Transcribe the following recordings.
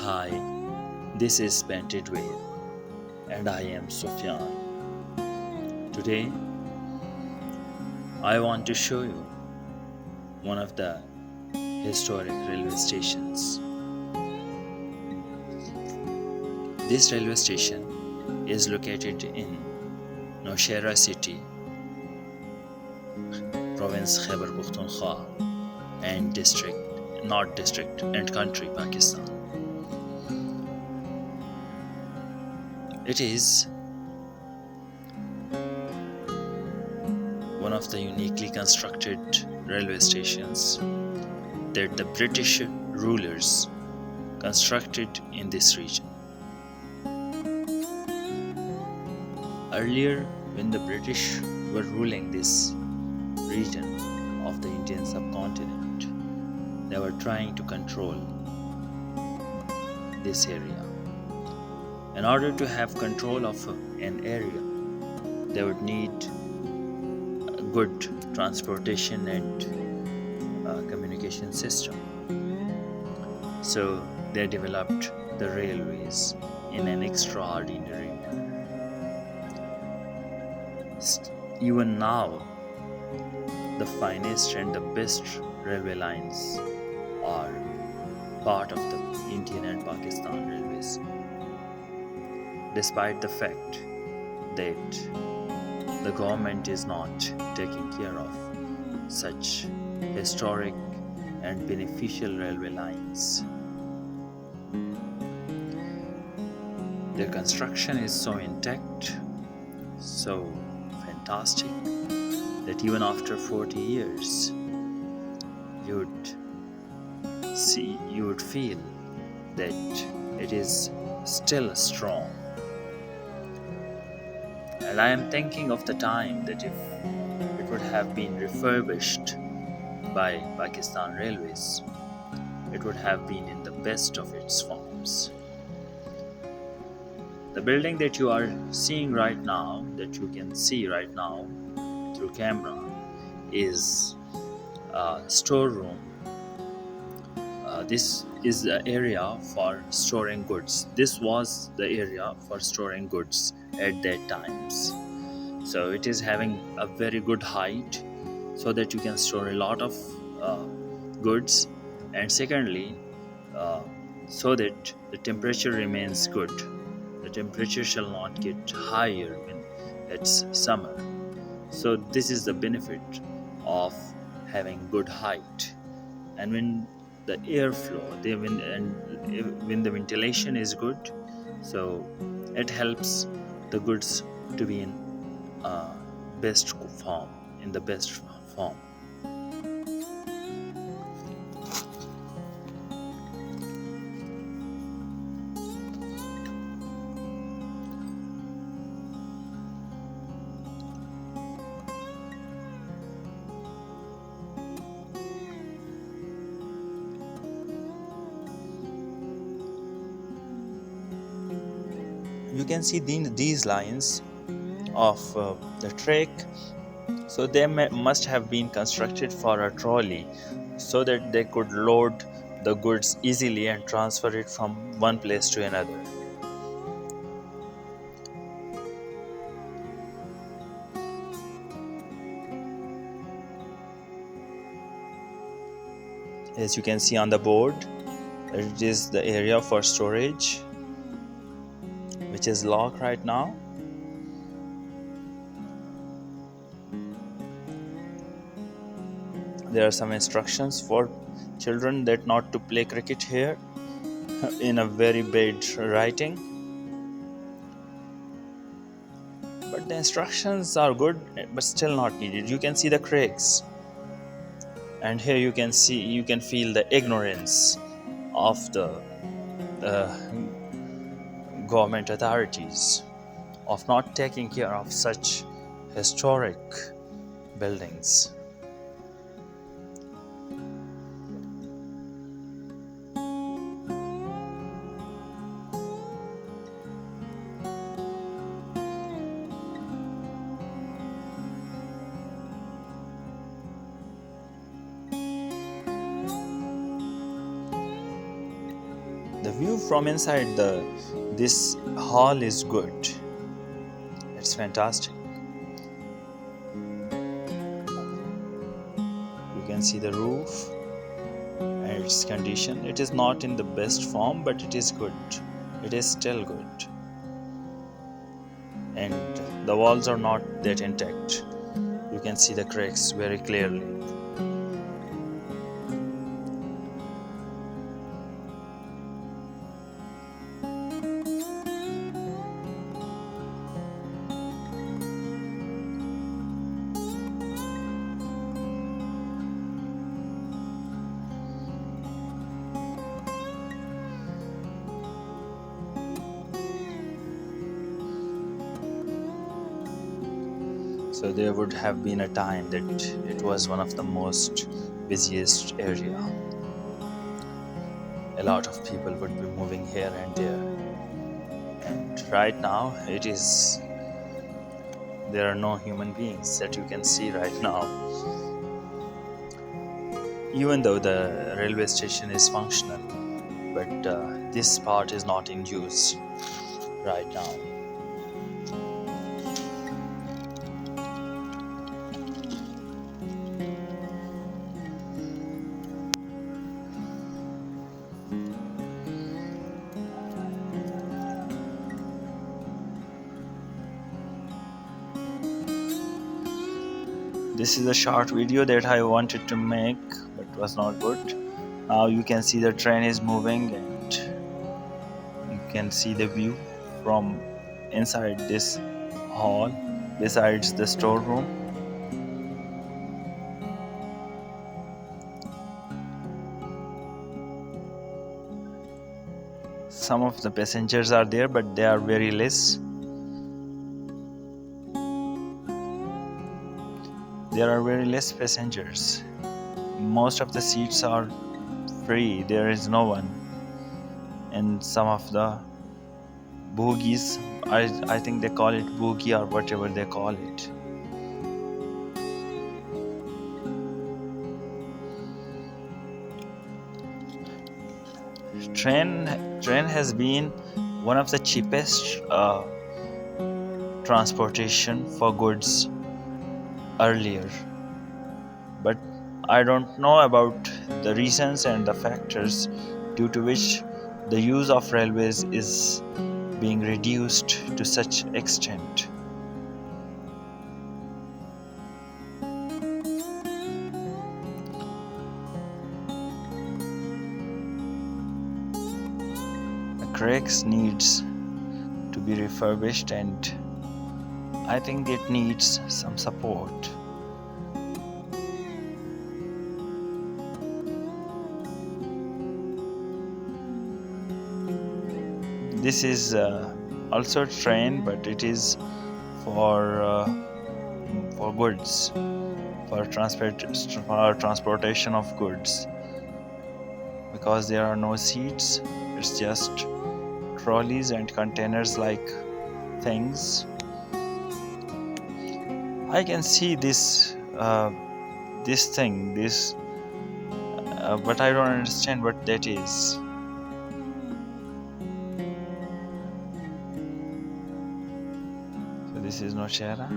Hi, this is Painted Wave, and I am Sufyan. Today, I want to show you one of the historic railway stations. This railway station is located in Nowshera city, province Khyber Pakhtunkhwa, and district, and country, Pakistan. It is one of the uniquely constructed railway stations that the British rulers constructed in this region. Earlier, when the British were ruling this region of the Indian subcontinent, they were trying to control this area. In order to have control of an area, they would need a good transportation and communication system. So they developed the railways in an extraordinary manner. Even now, the finest and the best railway lines are part of the Indian and Pakistan railways, despite the fact that the government is not taking care of such historic and beneficial railway lines. Their construction is so intact, so fantastic, that even after 40 years, you would feel that it is still strong. And I am thinking of the time that if it would have been refurbished by Pakistan Railways, it would have been in the best of its forms. The building that you are seeing right now, that you can see right now through camera, is a storeroom. This is the area for storing goods. This was the area for storing goods at that times. So it is having a very good height so that you can store a lot of goods, and secondly, so that the temperature remains good. The temperature shall not get higher when it's summer. So this is the benefit of having good height. And when the airflow, when the ventilation is good, so it helps the goods to be in best form, in the best form. You can see these lines of the track. So they must have been constructed for a trolley so that they could load the goods easily and transfer it from one place to another. As you can see on the board, it is the area for storage, which is locked right now. There are some instructions for children that not to play cricket here in a very bad writing. But the instructions are good, but still not needed. You can see the cracks, and here you can feel the ignorance of the government authorities of not taking care of such historic buildings. The view from inside this hall is good. It's fantastic. You can see the roof and its condition. It is not in the best form, but it is good. It is still good. And the walls are not that intact. You can see the cracks very clearly. So there would have been a time that it was one of the most busiest area. A lot of people would be moving here and there. And right now there are no human beings that you can see right now. Even though the railway station is functional, but this part is not in use right now. This is a short video that I wanted to make, but was not good. Now you can see the train is moving and you can see the view from inside this hall besides the storeroom. Some of the passengers are there, but they are very less. There are very less passengers. Most of the seats are free. There is no one. And some of the bogies, I think they call it bogie or whatever they call it. Train has been one of the cheapest transportation for goods earlier, but I don't know about the reasons and the factors due to which the use of railways is being reduced to such extent. The cracks needs to be refurbished and I think it needs some support. This is also a train, but it is for goods, for transportation of goods. Because there are no seats, it's just trolleys and containers like things. I can see this thing, but I don't understand what that is. So this is Nowshera.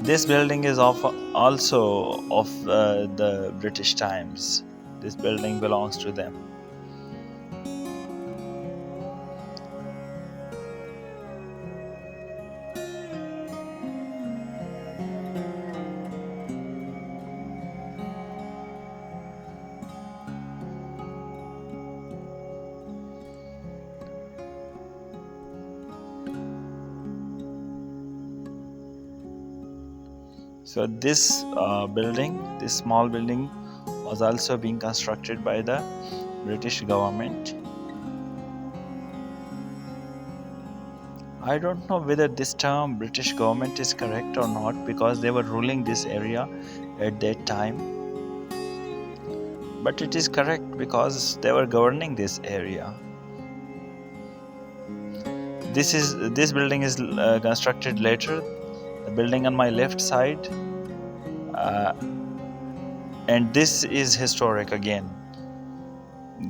This building is also of the British times. This building belongs to them. So this this small building was also being constructed by the British government. I don't know whether this term British government is correct or not, because they were ruling this area at that time. But it is correct because they were governing this area. This building is constructed later. The building on my left side, uh, and this is historic again.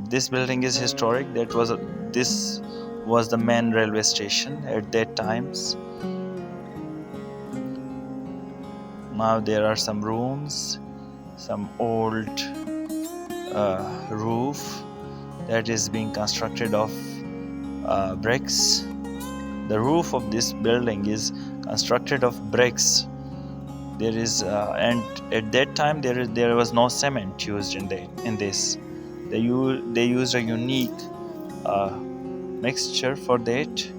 This building is historic. This was the main railway station at that times. Now there are some rooms, some old roof that is being constructed of bricks. The roof of this building is constructed of bricks. There is and at that time there was no cement used in this. They used a unique mixture for that.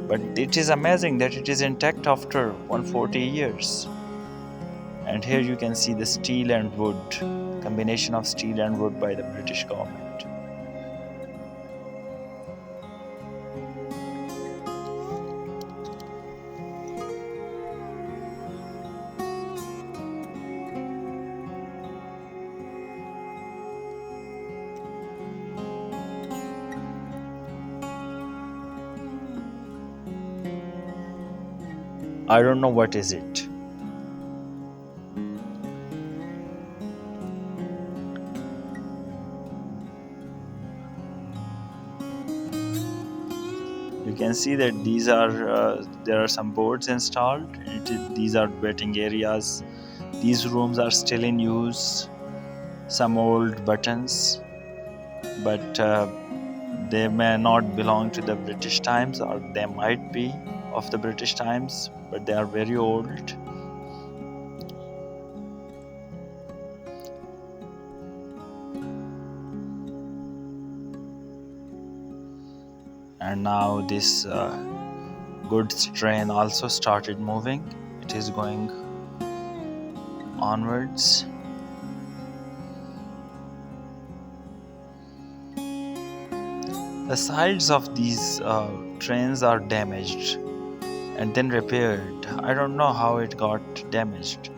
But it is amazing that it is intact after 140 years. And here you can see the steel and wood, combination of steel and wood by the British government. I don't know what is it. You can see that there are some boards installed. These are waiting areas. These rooms are still in use. Some old buttons, but they may not belong to the British times, or they might be of the British times, but they are very old. And now this goods train also started moving. It is going onwards. The sides of these trains are damaged and then repaired. I don't know how it got damaged.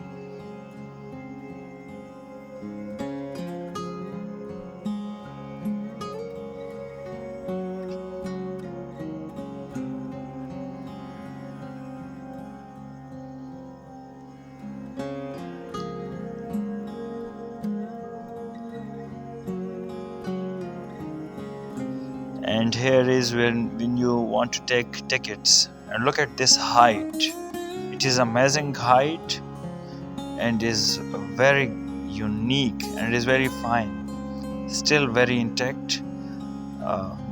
And here is when you want to take tickets, and look at this height. It is amazing height and is very unique and is very fine, still very intact.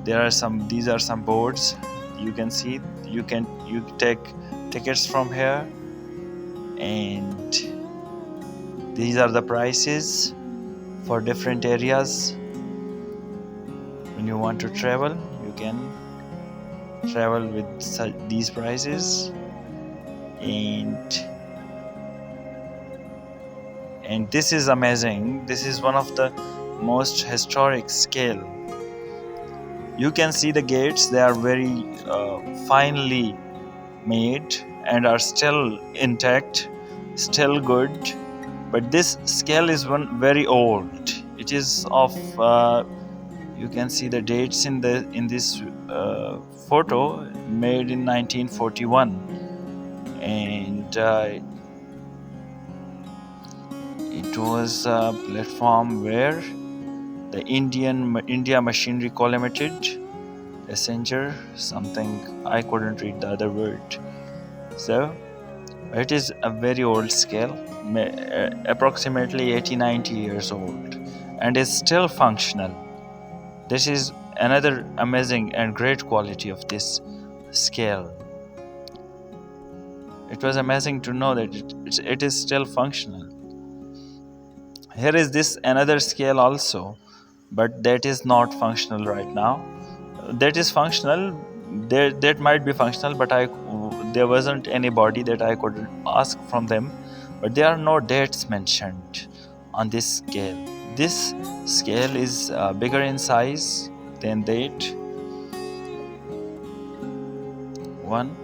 These are some boards. You can see you take tickets from here, and these are the prices for different areas. When you want to travel, you can travel with these prices, and this is amazing. This is one of the most historic scale. You can see the gates. They are very finely made and are still intact, still good. But this scale is one very old. It is of you can see the dates in this photo, made in 1941, and it was a platform where the India Machinery Co Limited passenger something, I couldn't read the other word. So it is a very old scale, approximately 80-90 years old, and is still functional. This is another amazing and great quality of this scale. It was amazing to know that it is still functional. Here is this another scale also, but that is not functional right now. That is functional. That might be functional, but there wasn't anybody that I could ask from them. But there are no dates mentioned on this scale. This scale is bigger in size than that one,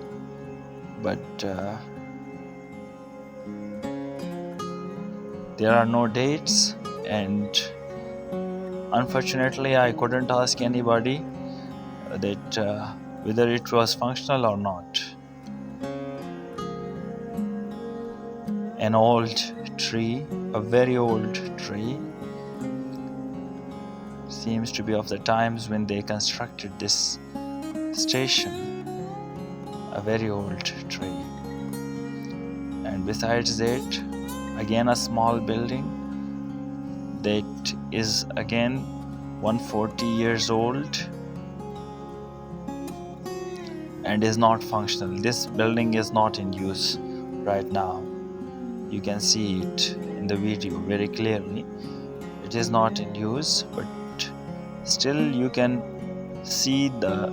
but there are no dates, and unfortunately I couldn't ask anybody that whether it was functional or not. An old tree, a very old tree. Seems to be of the times when they constructed this station. A very old tree. And besides that, again a small building that is again 140 years old and is not functional. This building is not in use right now. You can see it in the video very clearly. It is not in use, but still you can see the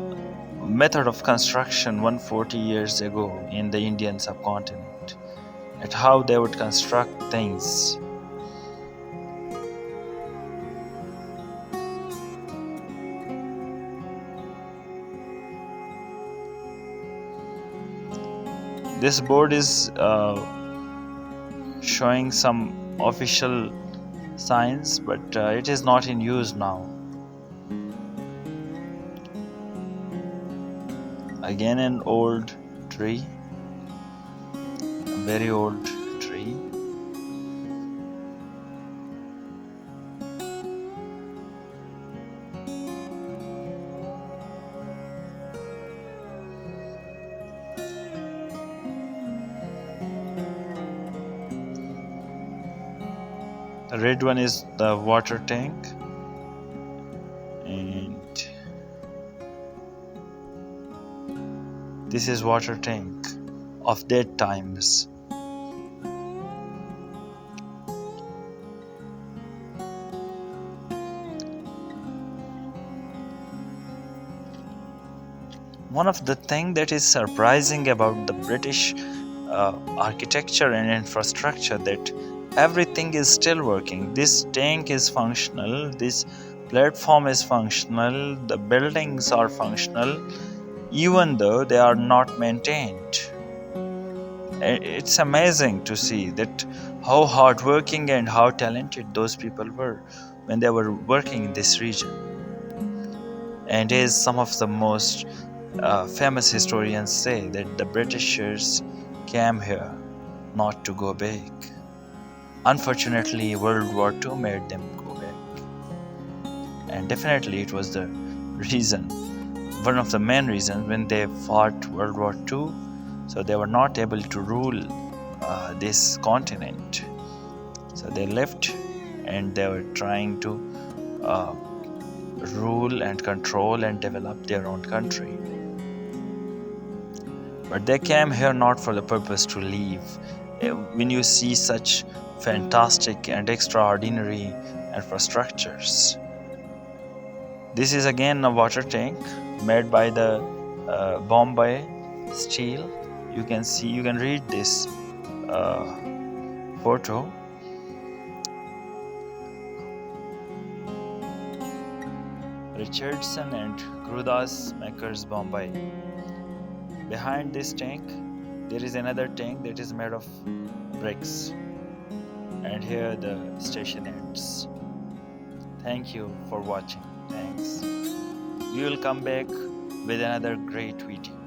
method of construction 140 years ago in the Indian subcontinent, at how they would construct things. This board is showing some official signs, but it is not in use now. Again an old tree, a very old tree. The red one is the water tank, and this is water tank of that times. One of the things that is surprising about the British architecture and infrastructure, that everything is still working. This tank is functional, this platform is functional, the buildings are functional, even though they are not maintained. It's amazing to see that how hardworking and how talented those people were when they were working in this region. And as some of the most famous historians say, that the Britishers came here not to go back. Unfortunately, World War II made them go back. And definitely it was the reason, one of the main reasons when they fought World War II. So they were not able to rule this continent. So they left and they were trying to rule and control and develop their own country. But they came here not for the purpose to leave. When you see such fantastic and extraordinary infrastructures. This is again a water tank made by the Bombay steel. You can see, you can read this photo. Richardson and Grudas Makers, Bombay. Behind this tank, there is another tank that is made of bricks. And here the station ends. Thank you for watching. Thanks. We will come back with another great video.